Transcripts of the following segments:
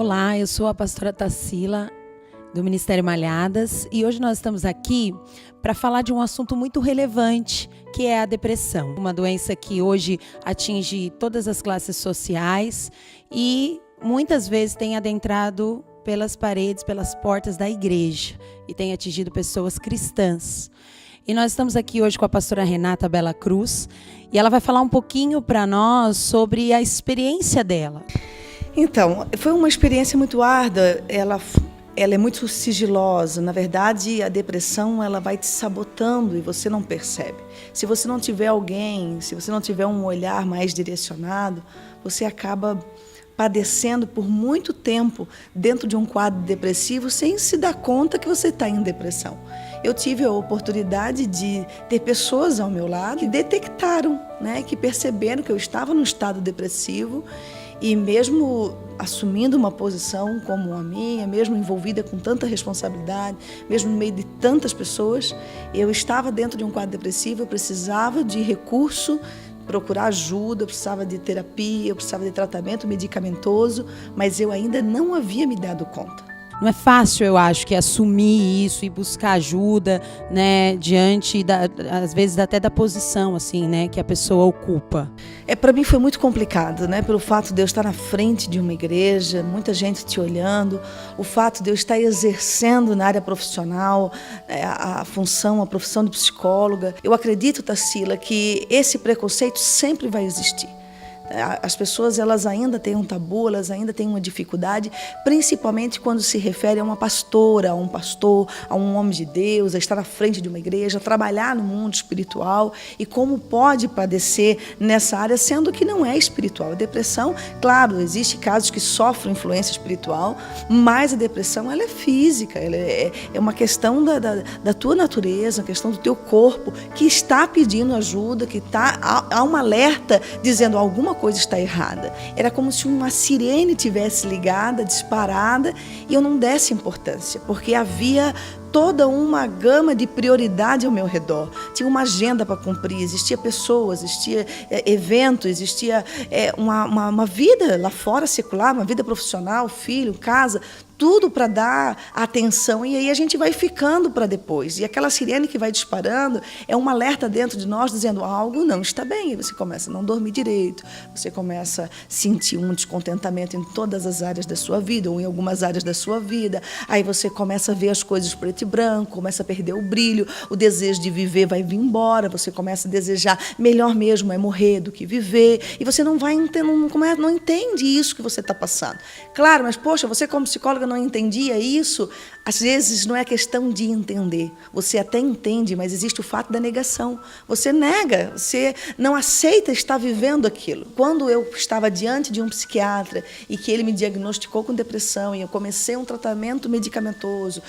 Olá, eu sou a pastora Tarsila, do Ministério Malhadas, e hoje nós estamos aqui para falar de um assunto muito relevante, que é a depressão. Uma doença que hoje atinge todas as classes sociais e muitas vezes tem adentrado pelas paredes, pelas portas da igreja e tem atingido pessoas cristãs. E nós estamos aqui hoje com a pastora Renata Bela Cruz e ela vai falar um pouquinho para nós sobre a experiência dela. Então, foi uma experiência muito árdua, ela é muito sigilosa. Na verdade, a depressão ela vai te sabotando e você não percebe. Se você não tiver alguém, se você não tiver um olhar mais direcionado, você acaba padecendo por muito tempo dentro de um quadro depressivo sem se dar conta que você está em depressão. Eu tive a oportunidade de ter pessoas ao meu lado que detectaram, que perceberam que eu estava num estado depressivo. E mesmo assumindo uma posição como a minha, mesmo envolvida com tanta responsabilidade, mesmo no meio de tantas pessoas, eu estava dentro de um quadro depressivo, eu precisava de recurso, procurar ajuda, eu precisava de terapia, eu precisava de tratamento medicamentoso, mas eu ainda não havia me dado conta. Não é fácil, eu acho, que assumir isso e buscar ajuda, diante, às vezes, até da posição, assim, que a pessoa ocupa. Para mim foi muito complicado, pelo fato de eu estar na frente de uma igreja, muita gente te olhando, o fato de eu estar exercendo na área profissional a profissão de psicóloga. Eu acredito, Tarsila, que esse preconceito sempre vai existir. As pessoas elas ainda têm um tabu, elas ainda têm uma dificuldade, principalmente quando se refere a uma pastora, a um pastor, a um homem de Deus, a estar na frente de uma igreja, a trabalhar no mundo espiritual e como pode padecer nessa área, sendo que não é espiritual. A depressão, claro, existe casos que sofrem influência espiritual, mas a depressão ela é física, ela é uma questão da tua natureza, uma questão do teu corpo que está pedindo ajuda, que há um alerta dizendo alguma coisa está errada. Era como se uma sirene tivesse ligada, disparada, e eu não desse importância, porque havia toda uma gama de prioridade ao meu redor. Tinha uma agenda para cumprir, existia pessoas, existia eventos, existia uma vida lá fora secular, uma vida profissional, filho, casa, tudo para dar atenção, e aí a gente vai ficando para depois. E aquela sirene que vai disparando é um alerta dentro de nós dizendo algo não está bem, e você começa a não dormir direito, você começa a sentir um descontentamento em todas as áreas da sua vida, ou em algumas áreas da sua vida, aí você começa a ver as coisas preto e branco, começa a perder o brilho, o desejo de viver vai vir embora, você começa a desejar, melhor mesmo é morrer do que viver, e você não entende isso que você está passando. Claro, mas poxa, você como psicóloga não entendia isso, às vezes não é questão de entender. Você até entende, mas existe o fato da negação. Você nega, você não aceita estar vivendo aquilo. Quando eu estava diante de um psiquiatra e que ele me diagnosticou com depressão e eu comecei um tratamento medicamentoso,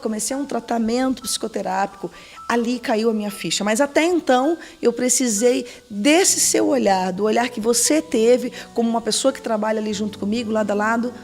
comecei um tratamento psicoterápico, ali caiu a minha ficha. Mas até então eu precisei desse seu olhar, do olhar que você teve como uma pessoa que trabalha ali junto comigo, lado a lado,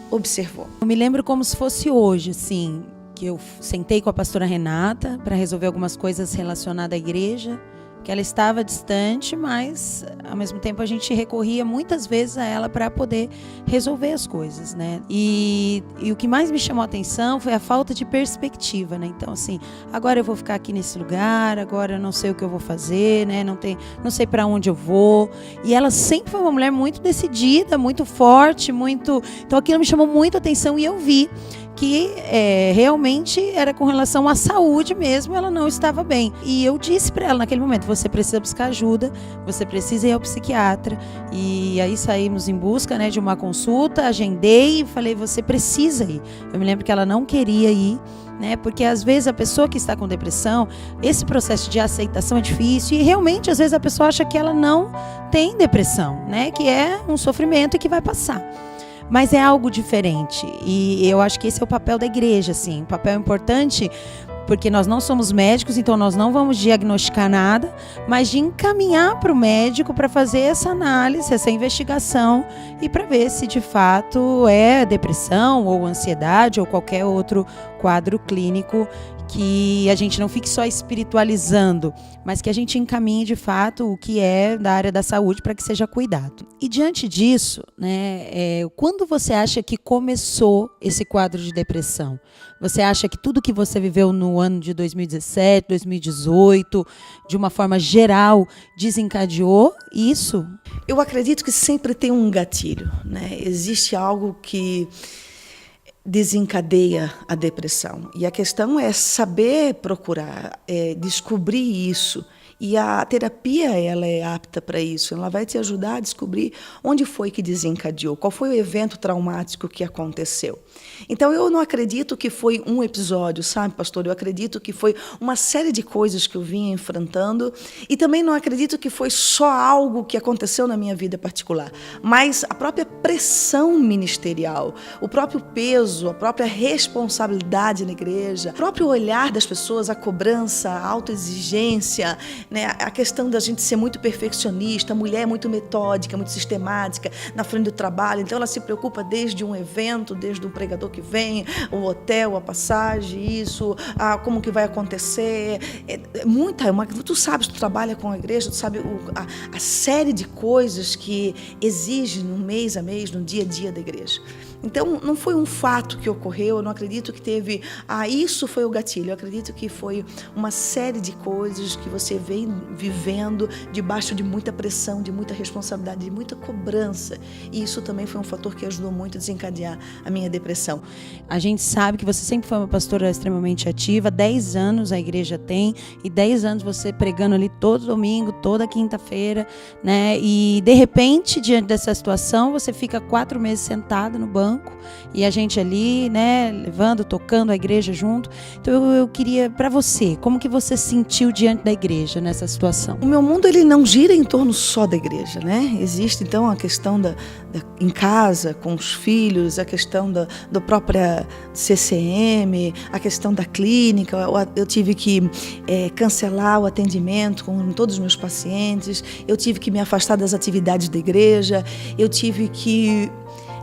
observou. Eu me lembro como se fosse hoje, assim, que eu sentei com a pastora Renata para resolver algumas coisas relacionadas à igreja, que ela estava distante, mas ao mesmo tempo a gente recorria muitas vezes a ela para poder resolver as coisas, E o que mais me chamou a atenção foi a falta de perspectiva, Então, assim, agora eu vou ficar aqui nesse lugar, agora eu não sei o que eu vou fazer, não sei para onde eu vou. E ela sempre foi uma mulher muito decidida, muito forte, Então aquilo me chamou muito a atenção e eu vi que realmente era com relação à saúde mesmo, ela não estava bem. E eu disse para ela naquele momento, você precisa buscar ajuda, você precisa ir ao psiquiatra. E aí saímos em busca de uma consulta, agendei e falei, você precisa ir. Eu me lembro que ela não queria ir, porque às vezes a pessoa que está com depressão, esse processo de aceitação é difícil e realmente às vezes a pessoa acha que ela não tem depressão, que é um sofrimento e que vai passar. Mas é algo diferente e eu acho que esse é o papel da igreja, assim, um papel importante, porque nós não somos médicos, então nós não vamos diagnosticar nada, mas de encaminhar para o médico para fazer essa análise, essa investigação e para ver se de fato é depressão ou ansiedade ou qualquer outro quadro clínico que a gente não fique só espiritualizando, mas que a gente encaminhe de fato o que é da área da saúde para que seja cuidado. E diante disso, né, quando você acha que começou esse quadro de depressão? Você acha que tudo que você viveu no ano de 2017, 2018, de uma forma geral, desencadeou isso? Eu acredito que sempre tem um gatilho, né? Existe algo que desencadeia a depressão. E a questão é saber procurar, descobrir isso. E a terapia, ela é apta para isso. Ela vai te ajudar a descobrir onde foi que desencadeou, qual foi o evento traumático que aconteceu. Então, eu não acredito que foi um episódio, sabe, pastor? Eu acredito que foi uma série de coisas que eu vinha enfrentando e também não acredito que foi só algo que aconteceu na minha vida particular, mas a própria pressão ministerial, o próprio peso, a própria responsabilidade na igreja, o próprio olhar das pessoas, a cobrança, a autoexigência, né? A questão da gente ser muito perfeccionista, a mulher é muito metódica, muito sistemática na frente do trabalho, então ela se preocupa desde um evento, desde um pregador que vem, o hotel, a passagem, isso, como que vai acontecer, tu sabes, tu trabalha com a igreja, tu sabe a série de coisas que exige no mês a mês, no dia a dia da igreja. Então, não foi um fato que ocorreu, eu não acredito que teve, isso foi o gatilho, eu acredito que foi uma série de coisas que você vem vivendo debaixo de muita pressão, de muita responsabilidade, de muita cobrança, e isso também foi um fator que ajudou muito a desencadear a minha depressão. A gente sabe que você sempre foi uma pastora extremamente ativa, 10 anos a igreja tem, e 10 anos você pregando ali todo domingo, toda quinta-feira, né? E de repente, diante dessa situação, você fica 4 meses sentada no banco, e a gente ali, né, levando, tocando a igreja junto. Então eu queria, para você, como que você sentiu diante da igreja nessa situação? O meu mundo, ele não gira em torno só da igreja, né? Existe então a questão em casa, com os filhos, a questão da própria CCM, a questão da clínica. Eu tive que cancelar o atendimento com todos os meus pacientes, eu tive que me afastar das atividades da igreja, eu tive que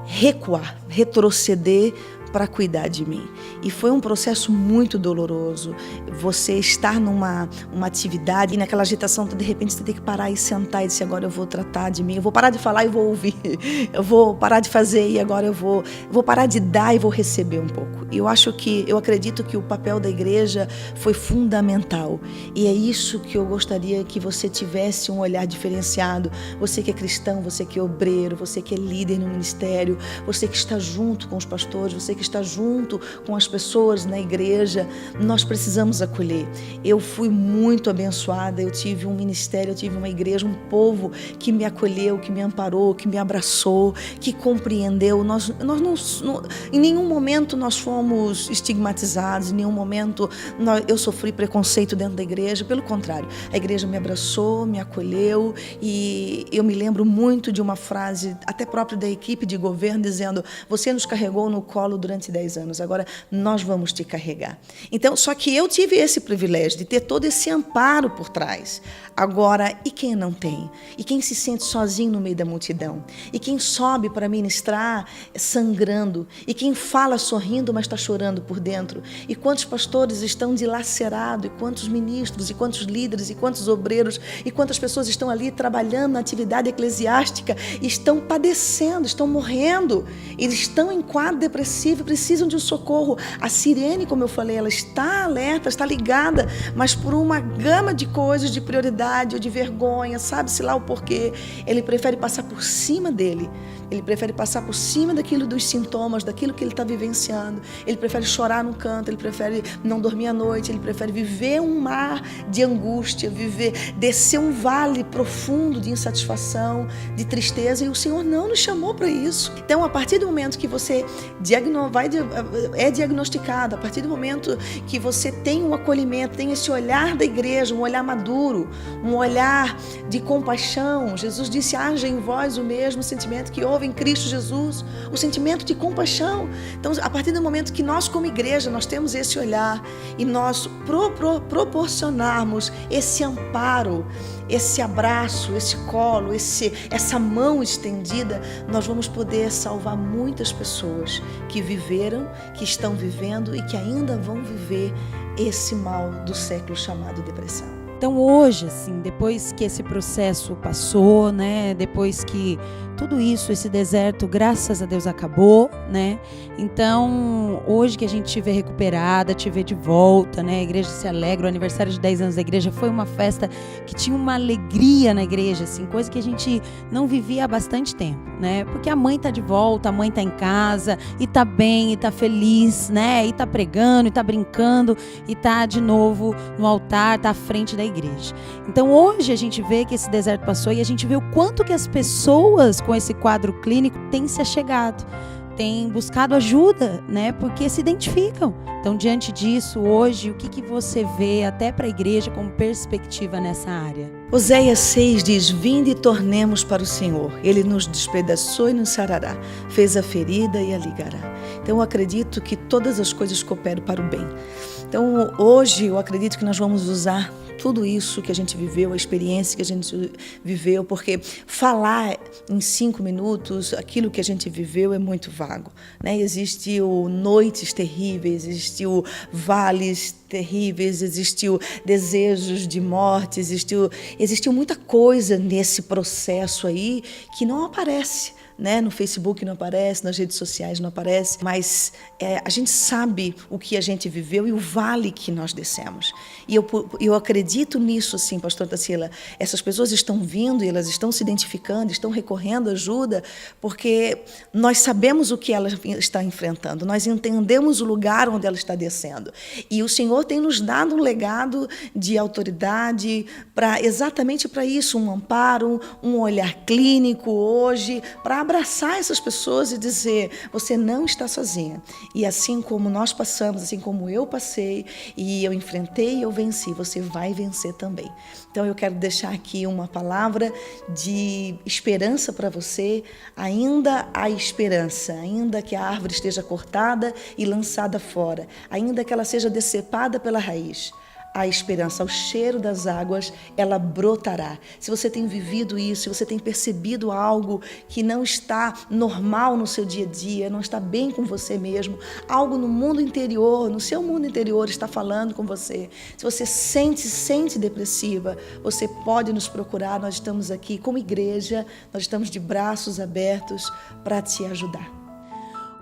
recuar, retroceder para cuidar de mim. E foi um processo muito doloroso. Você estar numa atividade e naquela agitação, de repente você tem que parar e sentar e dizer, agora eu vou tratar de mim, eu vou parar de falar e vou ouvir, eu vou parar de fazer e agora eu vou parar de dar e vou receber um pouco. Eu acredito que o papel da igreja foi fundamental. E é isso que eu gostaria que você tivesse um olhar diferenciado. Você que é cristão, você que é obreiro, você que é líder no ministério, você que está junto com os pastores, você que está junto com as pessoas na igreja, nós precisamos acolher. Eu fui muito abençoada, eu tive um ministério, eu tive uma igreja, um povo que me acolheu, que me amparou, que me abraçou, que compreendeu. Em nenhum momento nós fomos estigmatizados, em nenhum momento eu sofri preconceito dentro da igreja, pelo contrário, a igreja me abraçou, me acolheu, e eu me lembro muito de uma frase, até própria da equipe de governo, dizendo, você nos carregou no colo durante 10 anos, agora nós vamos te carregar. Então, só que eu tive esse privilégio de ter todo esse amparo por trás. Agora, e quem não tem? E quem se sente sozinho no meio da multidão? E quem sobe para ministrar sangrando? E quem fala sorrindo, mas está chorando por dentro? E quantos pastores estão dilacerados? E quantos ministros? E quantos líderes? E quantos obreiros? E quantas pessoas estão ali trabalhando na atividade eclesiástica e estão padecendo, estão morrendo? Eles estão em quadro depressivo, precisam de um socorro. A sirene, como eu falei, ela está alerta, está ligada, mas por uma gama de coisas, de prioridade ou de vergonha, sabe-se lá o porquê, ele prefere passar por cima dele. Ele prefere passar por cima dos sintomas, daquilo que ele está vivenciando. Ele prefere chorar no canto, ele prefere não dormir à noite, ele prefere viver um mar de angústia, descer um vale profundo de insatisfação, de tristeza, e o Senhor não nos chamou para isso. Então, a partir do momento que você é diagnosticado, a partir do momento que você tem um acolhimento, tem esse olhar da igreja, um olhar maduro, um olhar de compaixão. Jesus disse, haja em vós o mesmo sentimento que houve em Cristo Jesus, o sentimento de compaixão. Então, a partir do momento que nós, como igreja, nós temos esse olhar e nós proporcionarmos esse amparo, esse abraço, esse colo, essa mão estendida, nós vamos poder salvar muitas pessoas que viveram, que estão vivendo e que ainda vão viver esse mal do século chamado depressão. Então hoje, assim, depois que esse processo passou, né, depois que tudo isso, esse deserto, graças a Deus, acabou, né, então hoje que a gente te vê recuperada, te vê de volta, né, a igreja se alegra, o aniversário de 10 anos da igreja foi uma festa que tinha uma alegria na igreja, assim, coisa que a gente não vivia há bastante tempo, né, porque a mãe tá de volta, a mãe tá em casa, e tá bem, e tá feliz, né, e tá pregando, e tá brincando, e tá de novo no altar, tá à frente da igreja. Então hoje a gente vê que esse deserto passou e a gente vê o quanto que as pessoas com esse quadro clínico têm se achegado, têm buscado ajuda, né? Porque se identificam. Então diante disso, hoje, o que você vê até para a igreja como perspectiva nessa área? Oséias 6 diz: vinde e tornemos para o Senhor. Ele nos despedaçou e nos sarará, fez a ferida e a ligará. Então eu acredito que todas as coisas cooperam para o bem. Então hoje eu acredito que nós vamos usar tudo isso que a gente viveu, a experiência que a gente viveu, porque falar em 5 minutos aquilo que a gente viveu é muito vago, né? Existiu noites terríveis, existiu vales terríveis, existiu desejos de morte, existiu muita coisa nesse processo aí que não aparece, né? No Facebook não aparece, nas redes sociais não aparece, mas a gente sabe o que a gente viveu e o vale que nós descemos. E eu acredito nisso, sim, pastor Tarsila. Essas pessoas estão vindo e elas estão se identificando, estão recorrendo à ajuda, porque nós sabemos o que ela está enfrentando, nós entendemos o lugar onde ela está descendo. E o Senhor tem nos dado um legado de autoridade exatamente para isso, um amparo, um olhar clínico hoje, para abraçar essas pessoas e dizer: você não está sozinha. E assim como nós passamos, assim como eu passei, e eu enfrentei e eu venci, você vai vencer também. Então eu quero deixar aqui uma palavra de esperança para você. Ainda há esperança, ainda que a árvore esteja cortada e lançada fora, ainda que ela seja decepada pela raiz. A esperança, ao cheiro das águas, ela brotará. Se você tem vivido isso, se você tem percebido algo que não está normal no seu dia a dia, não está bem com você mesmo, algo no mundo interior, no seu mundo interior está falando com você. Se você se sente depressiva, você pode nos procurar. Nós estamos aqui como igreja, nós estamos de braços abertos para te ajudar.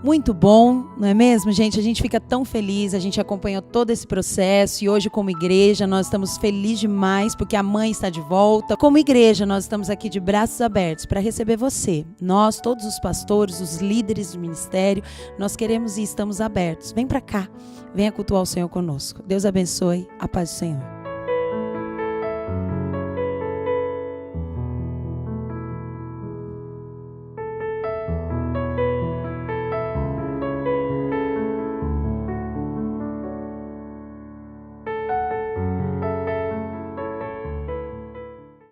Muito bom, não é mesmo, gente? A gente fica tão feliz, a gente acompanhou todo esse processo e hoje como igreja nós estamos felizes demais porque a mãe está de volta. Como igreja nós estamos aqui de braços abertos para receber você. Nós, todos os pastores, os líderes do ministério, nós queremos e estamos abertos. Vem para cá, venha cultuar o Senhor conosco. Deus abençoe, a paz do Senhor.